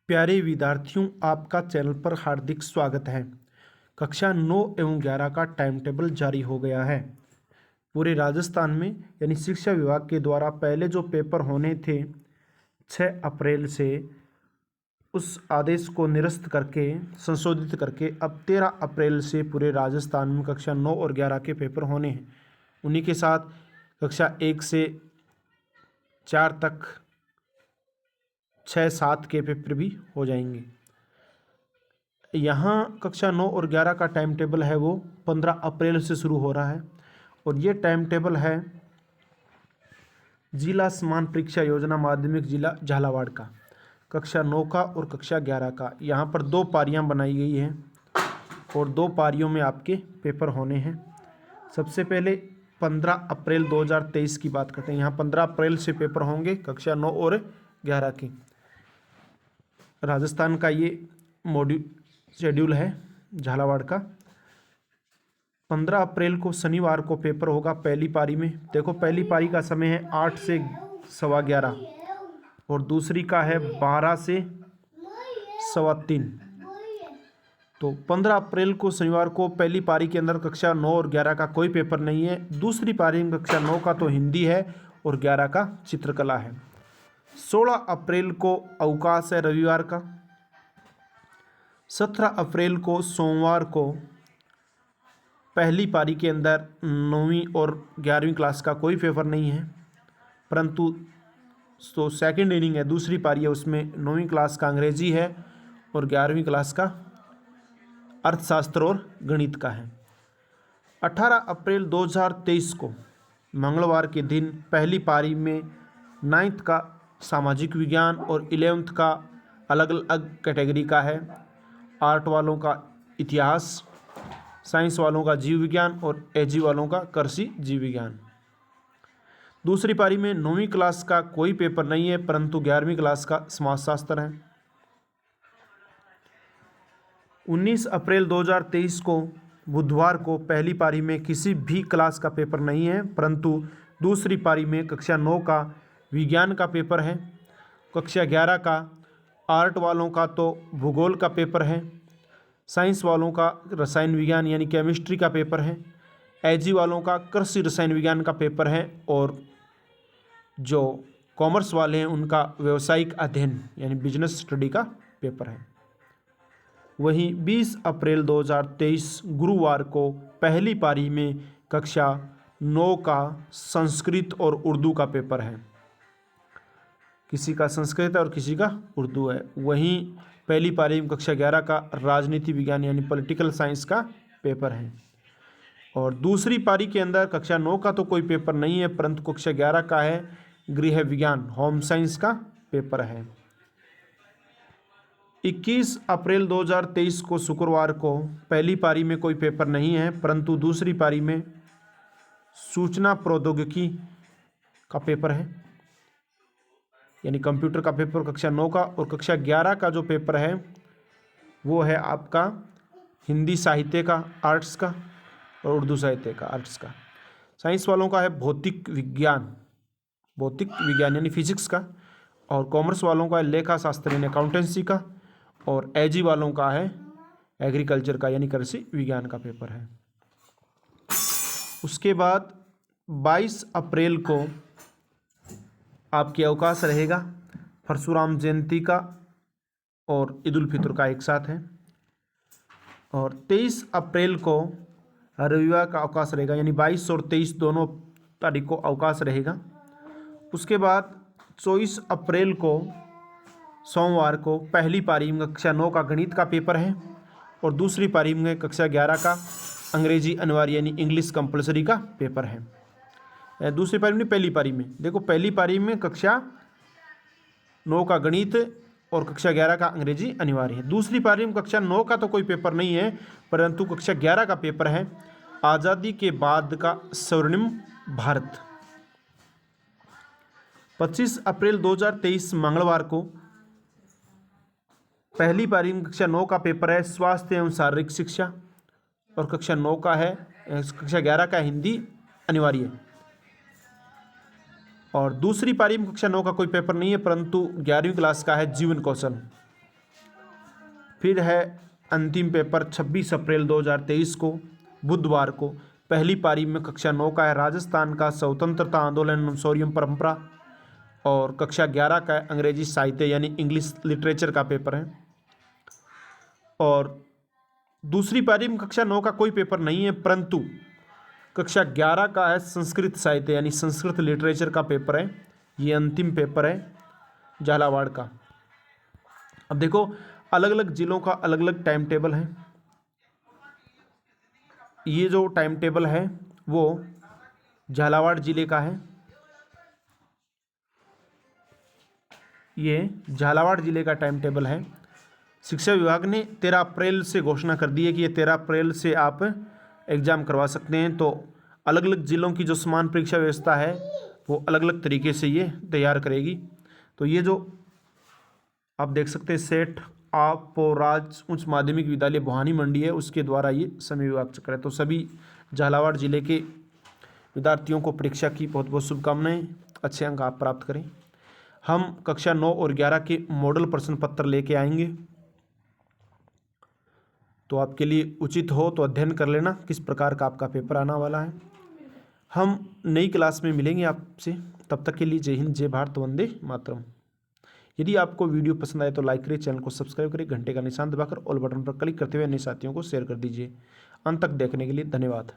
प्यारे विद्यार्थियों, आपका चैनल पर हार्दिक स्वागत है। कक्षा 9 एवं 11 का टाइम टेबल जारी हो गया है। पूरे राजस्थान में यानी शिक्षा विभाग के द्वारा पहले जो पेपर होने थे 6 अप्रैल से, उस आदेश को निरस्त करके संशोधित करके अब 13 अप्रैल से पूरे राजस्थान में कक्षा 9 और 11 के पेपर होने हैं। उन्हीं के साथ कक्षा 1 से 4 तक 6-7 के पेपर भी हो जाएंगे। यहाँ कक्षा 9 और 11 का टाइम टेबल है वो 15 अप्रैल से शुरू हो रहा है और ये टाइम टेबल है जिला समान परीक्षा योजना माध्यमिक जिला झालावाड़ का, कक्षा 9 का और कक्षा 11 का। यहाँ पर 2 पारियाँ बनाई गई हैं और 2 पारियों में आपके पेपर होने हैं। सबसे पहले 15 अप्रैल 2023 की बात करते हैं। यहाँ 15 अप्रैल से पेपर होंगे कक्षा 9 और 11 की। राजस्थान का ये शेड्यूल है झालावाड़ का। 15 अप्रैल को शनिवार को पेपर होगा पहली पारी में। देखो, पहली पारी का समय है 8 से 11:15 और दूसरी का है 12 से 3:15। तो 15 अप्रैल को शनिवार को पहली पारी के अंदर कक्षा 9 और 11 का कोई पेपर नहीं है। दूसरी पारी में कक्षा 9 का तो हिंदी है और 11 का चित्रकला है। 16 अप्रैल को अवकाश है रविवार का। 17 अप्रैल को सोमवार को पहली पारी के अंदर 9वीं और 11वीं क्लास का कोई पेपर नहीं है, परंतु तो सेकंड इनिंग है, दूसरी पारी है, उसमें 9वीं क्लास का अंग्रेजी है और 11वीं क्लास का अर्थशास्त्र और गणित का है। 18 अप्रैल 2023 को मंगलवार के दिन पहली पारी में 9th का सामाजिक विज्ञान और 11th का अलग अलग कैटेगरी का है। आर्ट वालों का इतिहास, साइंस वालों का जीव विज्ञान और एजी वालों का कृषि जीव विज्ञान। दूसरी पारी में 9वीं क्लास का कोई पेपर नहीं है, परंतु 11वीं क्लास का समाजशास्त्र है। 19 अप्रैल 2023 को बुधवार को पहली पारी में किसी भी क्लास का पेपर नहीं है, परंतु दूसरी पारी में कक्षा 9 का विज्ञान का पेपर है। कक्षा 11 का आर्ट वालों का तो भूगोल का पेपर है। साइंस वालों का रसायन विज्ञान यानी केमिस्ट्री का पेपर है। एजी वालों का कृषि रसायन विज्ञान का पेपर है और जो कॉमर्स वाले हैं उनका व्यावसायिक अध्ययन यानी बिजनेस स्टडी का पेपर है। वहीं 20 अप्रैल 2023 गुरुवार को पहली पारी में कक्षा 9 का संस्कृत और उर्दू का पेपर है। किसी का संस्कृत और किसी का उर्दू है। वहीं पहली पारी में कक्षा 11 का राजनीति विज्ञान यानी पॉलिटिकल साइंस का पेपर है और दूसरी पारी के अंदर कक्षा 9 का तो कोई पेपर नहीं है, परंतु कक्षा 11 का है गृह विज्ञान होम साइंस का पेपर है। 21 अप्रैल 2023 को शुक्रवार को पहली पारी में कोई पेपर नहीं है, परंतु दूसरी पारी में सूचना प्रौद्योगिकी का पेपर है यानी कंप्यूटर का पेपर कक्षा 9 का। और कक्षा 11 का जो पेपर है वो है आपका हिंदी साहित्य का आर्ट्स का और उर्दू साहित्य का आर्ट्स का। साइंस वालों का है भौतिक विज्ञान यानी फिजिक्स का और कॉमर्स वालों का है लेखा शास्त्र यानी अकाउंटेंसी का और एजी वालों का है एग्रीकल्चर का यानी कृषि विज्ञान का पेपर है। उसके बाद 22 अप्रैल को आपके अवकाश रहेगा। परशुराम जयंती का और ईद उल फितर का एक साथ है और 23 अप्रैल को रविवार का अवकाश रहेगा यानी 22 और 23 दोनों तारीख को अवकाश रहेगा। उसके बाद 24 अप्रैल को सोमवार को पहली पारी में कक्षा 9 का गणित का पेपर है और दूसरी पारी में कक्षा 11 का अंग्रेजी अनिवार्य यानी इंग्लिश कंपलसरी का पेपर है। दूसरी पारी में पहली पारी में देखो, पहली पारी में कक्षा 9 का गणित और कक्षा 11 का अंग्रेजी अनिवार्य है। दूसरी पारी में कक्षा 9 का तो कोई पेपर नहीं है, परंतु कक्षा 11 का पेपर है आज़ादी के बाद का स्वर्णिम भारत। 25 अप्रैल 2023 मंगलवार को पहली पारी में कक्षा 9 का पेपर है स्वास्थ्य एवं शारीरिक शिक्षा और कक्षा 9 का है कक्षा 11 का हिंदी अनिवार्य और दूसरी पारी में कक्षा 9 का कोई पेपर नहीं है, परंतु 11वीं क्लास का है जीवन कौशल। फिर है अंतिम पेपर 26 अप्रैल 2023 को बुधवार को। पहली पारी में कक्षा 9 का है राजस्थान का स्वतंत्रता आंदोलन शौर्य परंपरा, और कक्षा 11 का है अंग्रेजी साहित्य यानी इंग्लिश लिटरेचर का पेपर है। और दूसरी पारी में कक्षा 9 का कोई पेपर नहीं है, परंतु कक्षा 11 का है संस्कृत साहित्य यानी संस्कृत लिटरेचर का पेपर है। ये अंतिम पेपर है झालावाड़ का। अब देखो अलग अलग जिलों का अलग अलग टाइम टेबल है। ये जो टाइम टेबल है वो झालावाड़ जिले का है। ये झालावाड़ जिले का टाइम टेबल है। शिक्षा विभाग ने 13 अप्रैल से घोषणा कर दी है कि ये 13 अप्रैल से आप एग्ज़ाम करवा सकते हैं। तो अलग अलग ज़िलों की जो समान परीक्षा व्यवस्था है वो अलग अलग तरीके से ये तैयार करेगी। तो ये जो आप देख सकते हैं सेठ आपराज उच्च माध्यमिक विद्यालय भवानी मंडी है, उसके द्वारा ये समय विभाग चक्र है। तो सभी झालावाड़ जिले के विद्यार्थियों को परीक्षा की बहुत बहुत शुभकामनाएं, अच्छे अंक आप प्राप्त करें। हम कक्षा 9 और 11 के मॉडल प्रश्न पत्र लेके आएंगे, तो आपके लिए उचित हो तो अध्ययन कर लेना किस प्रकार का आपका पेपर आने वाला है। हम नई क्लास में मिलेंगे आपसे, तब तक के लिए जय हिंद, जय भारत, वंदे मातरम। यदि आपको वीडियो पसंद आए तो लाइक करें, चैनल को सब्सक्राइब करें, घंटे का निशान दबाकर ऑल बटन पर क्लिक करते हुए अन्य साथियों को शेयर कर दीजिए। अंत तक देखने के लिए धन्यवाद।